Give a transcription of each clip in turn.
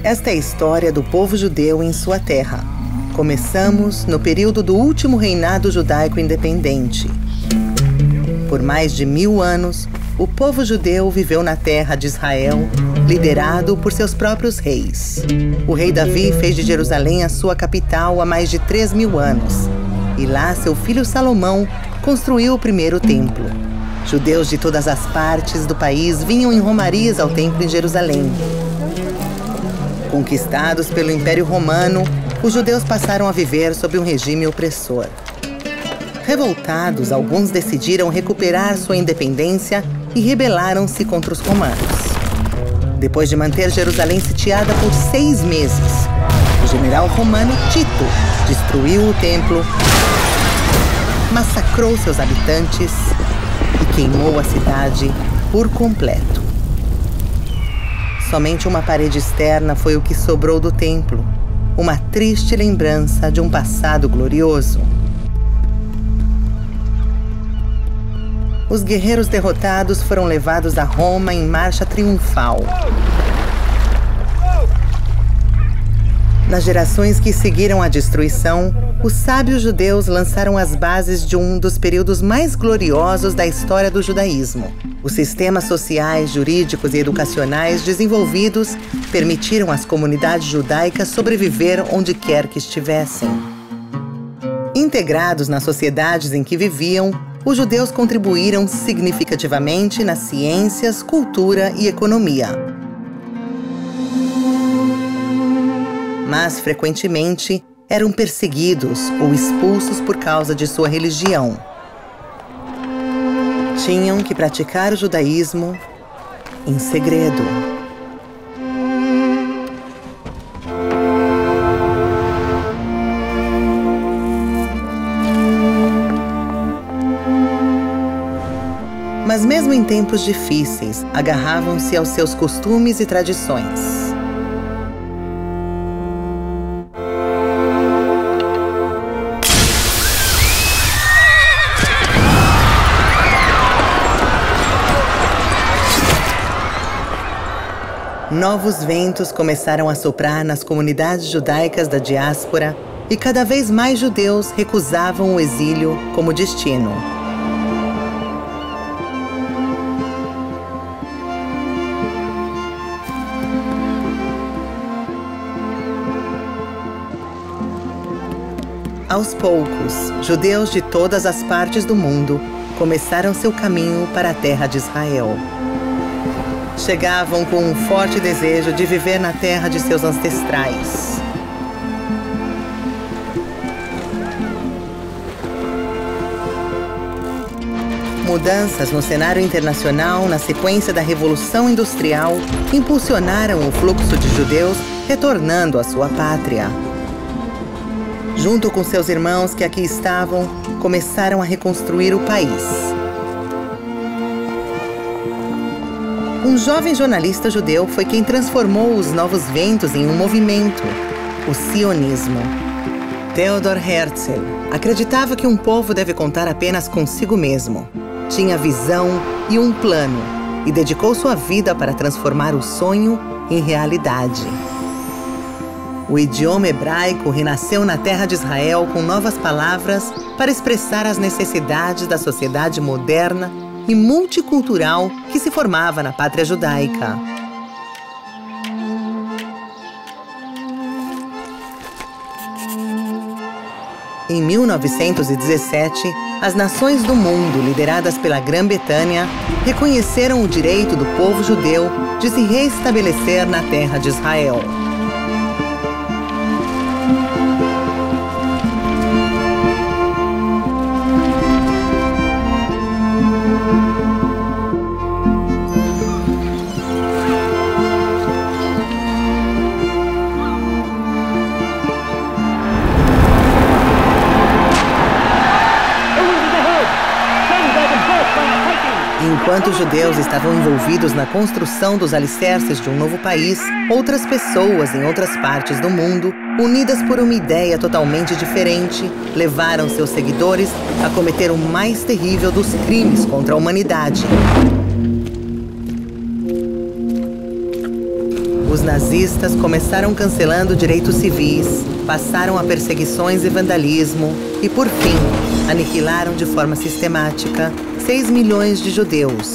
Esta é a história do povo judeu em sua terra. Começamos no período do último reinado judaico independente. Por mais de 1000 anos, o povo judeu viveu na terra de Israel, liderado por seus próprios reis. O rei Davi fez de Jerusalém a sua capital há mais de 3000 anos. E lá seu filho Salomão construiu o primeiro templo. Judeus de todas as partes do país vinham em romarias ao templo em Jerusalém. Conquistados pelo Império Romano, os judeus passaram a viver sob um regime opressor. Revoltados, alguns decidiram recuperar sua independência e rebelaram-se contra os romanos. Depois de manter Jerusalém sitiada por 6 meses, o general romano Tito destruiu o templo, massacrou seus habitantes e queimou a cidade por completo. Somente uma parede externa foi o que sobrou do templo, uma triste lembrança de um passado glorioso. Os guerreiros derrotados foram levados a Roma em marcha triunfal. Nas gerações que seguiram a destruição, os sábios judeus lançaram as bases de um dos períodos mais gloriosos da história do judaísmo. Os sistemas sociais, jurídicos e educacionais desenvolvidos permitiram às comunidades judaicas sobreviver onde quer que estivessem. Integrados nas sociedades em que viviam, os judeus contribuíram significativamente nas ciências, cultura e economia. Mas, frequentemente, eram perseguidos ou expulsos por causa de sua religião. Tinham que praticar o judaísmo em segredo. Mas mesmo em tempos difíceis, agarravam-se aos seus costumes e tradições. Novos ventos começaram a soprar nas comunidades judaicas da diáspora e cada vez mais judeus recusavam o exílio como destino. Aos poucos, judeus de todas as partes do mundo começaram seu caminho para a terra de Israel. Chegavam com um forte desejo de viver na terra de seus ancestrais. Mudanças no cenário internacional na sequência da Revolução Industrial impulsionaram o fluxo de judeus retornando à sua pátria. Junto com seus irmãos que aqui estavam, começaram a reconstruir o país. Um jovem jornalista judeu foi quem transformou os novos ventos em um movimento, o sionismo. Theodor Herzl acreditava que um povo deve contar apenas consigo mesmo. Tinha visão e um plano e dedicou sua vida para transformar o sonho em realidade. O idioma hebraico renasceu na terra de Israel com novas palavras para expressar as necessidades da sociedade moderna e multicultural que se formava na pátria judaica. Em 1917, as nações do mundo, lideradas pela Grã-Bretanha, reconheceram o direito do povo judeu de se reestabelecer na terra de Israel. Enquanto os judeus estavam envolvidos na construção dos alicerces de um novo país, outras pessoas em outras partes do mundo, unidas por uma ideia totalmente diferente, levaram seus seguidores a cometer o mais terrível dos crimes contra a humanidade. Os nazistas começaram cancelando direitos civis, passaram a perseguições e vandalismo e, por fim, aniquilaram de forma sistemática 6 milhões de judeus,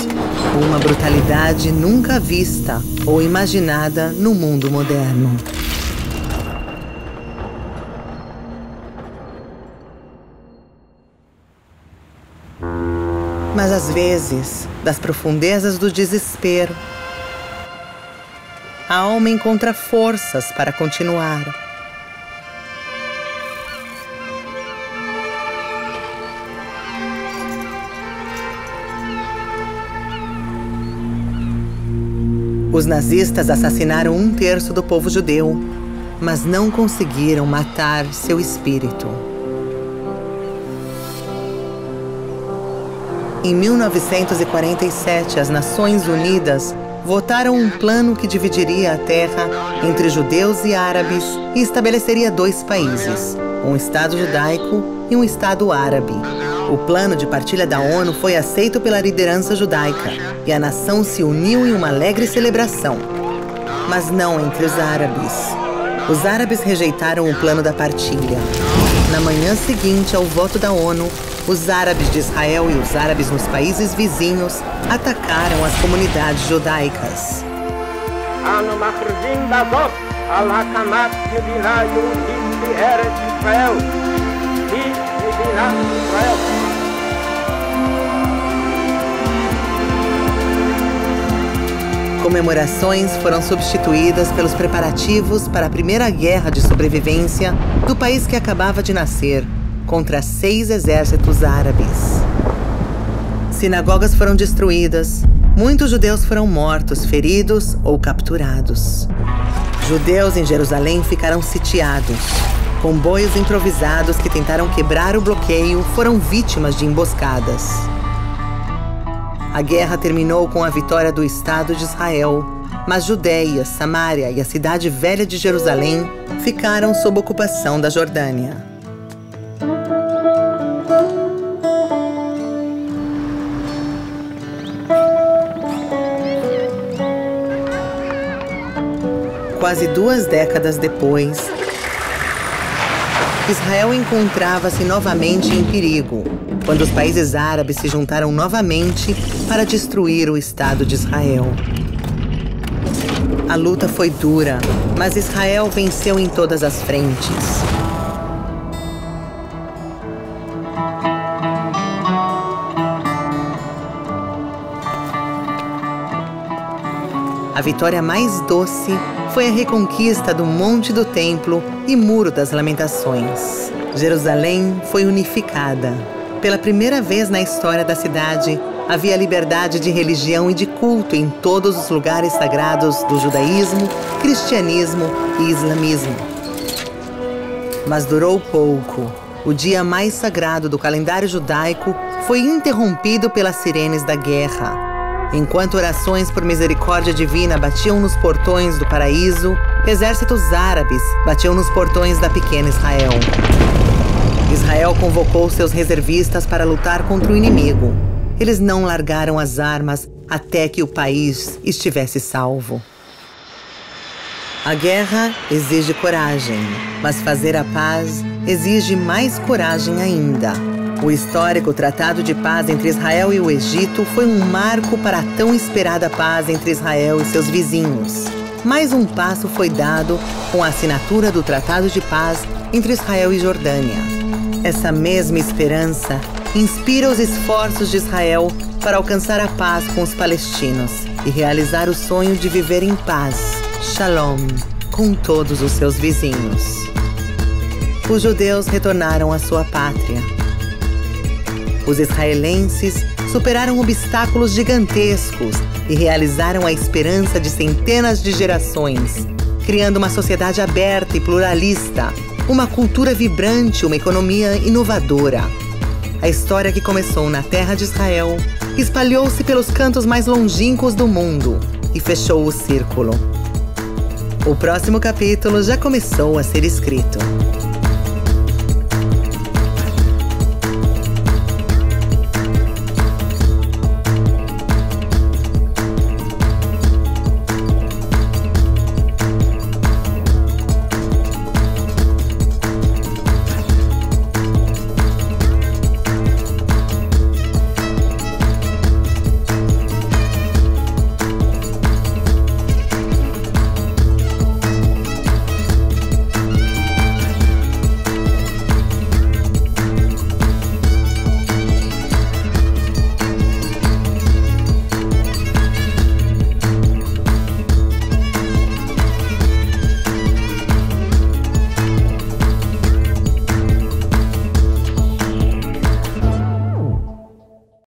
com uma brutalidade nunca vista ou imaginada no mundo moderno. Mas às vezes, das profundezas do desespero, a alma encontra forças para continuar. Os nazistas assassinaram 1/3 do povo judeu, mas não conseguiram matar seu espírito. Em 1947, as Nações Unidas votaram um plano que dividiria a terra entre judeus e árabes e estabeleceria 2 países, um Estado judaico e um Estado árabe. O plano de partilha da ONU foi aceito pela liderança judaica e a nação se uniu em uma alegre celebração, mas não entre os árabes. Os árabes rejeitaram o plano da partilha. Na manhã seguinte ao voto da ONU, os árabes de Israel e os árabes nos países vizinhos atacaram as comunidades judaicas. Comemorações foram substituídas pelos preparativos para a primeira guerra de sobrevivência do país que acabava de nascer, contra 6 exércitos árabes. Sinagogas foram destruídas, muitos judeus foram mortos, feridos ou capturados. Judeus em Jerusalém ficaram sitiados. Comboios improvisados que tentaram quebrar o bloqueio foram vítimas de emboscadas. A guerra terminou com a vitória do Estado de Israel, mas Judeia, Samária e a cidade velha de Jerusalém ficaram sob ocupação da Jordânia. Quase 2 décadas depois, Israel encontrava-se novamente em perigo, quando os países árabes se juntaram novamente para destruir o Estado de Israel. A luta foi dura, mas Israel venceu em todas as frentes. A vitória mais doce foi a reconquista do Monte do Templo e Muro das Lamentações. Jerusalém foi unificada. Pela primeira vez na história da cidade, havia liberdade de religião e de culto em todos os lugares sagrados do judaísmo, cristianismo e islamismo. Mas durou pouco. O dia mais sagrado do calendário judaico foi interrompido pelas sirenes da guerra. Enquanto orações por misericórdia divina batiam nos portões do paraíso, exércitos árabes batiam nos portões da pequena Israel. Israel convocou seus reservistas para lutar contra o inimigo. Eles não largaram as armas até que o país estivesse salvo. A guerra exige coragem, mas fazer a paz exige mais coragem ainda. O histórico Tratado de Paz entre Israel e o Egito foi um marco para a tão esperada paz entre Israel e seus vizinhos. Mais um passo foi dado com a assinatura do Tratado de Paz entre Israel e Jordânia. Essa mesma esperança inspira os esforços de Israel para alcançar a paz com os palestinos e realizar o sonho de viver em paz, shalom, com todos os seus vizinhos. Os judeus retornaram à sua pátria. Os israelenses superaram obstáculos gigantescos e realizaram a esperança de centenas de gerações, criando uma sociedade aberta e pluralista, uma cultura vibrante, uma economia inovadora. A história que começou na terra de Israel espalhou-se pelos cantos mais longínquos do mundo e fechou o círculo. O próximo capítulo já começou a ser escrito.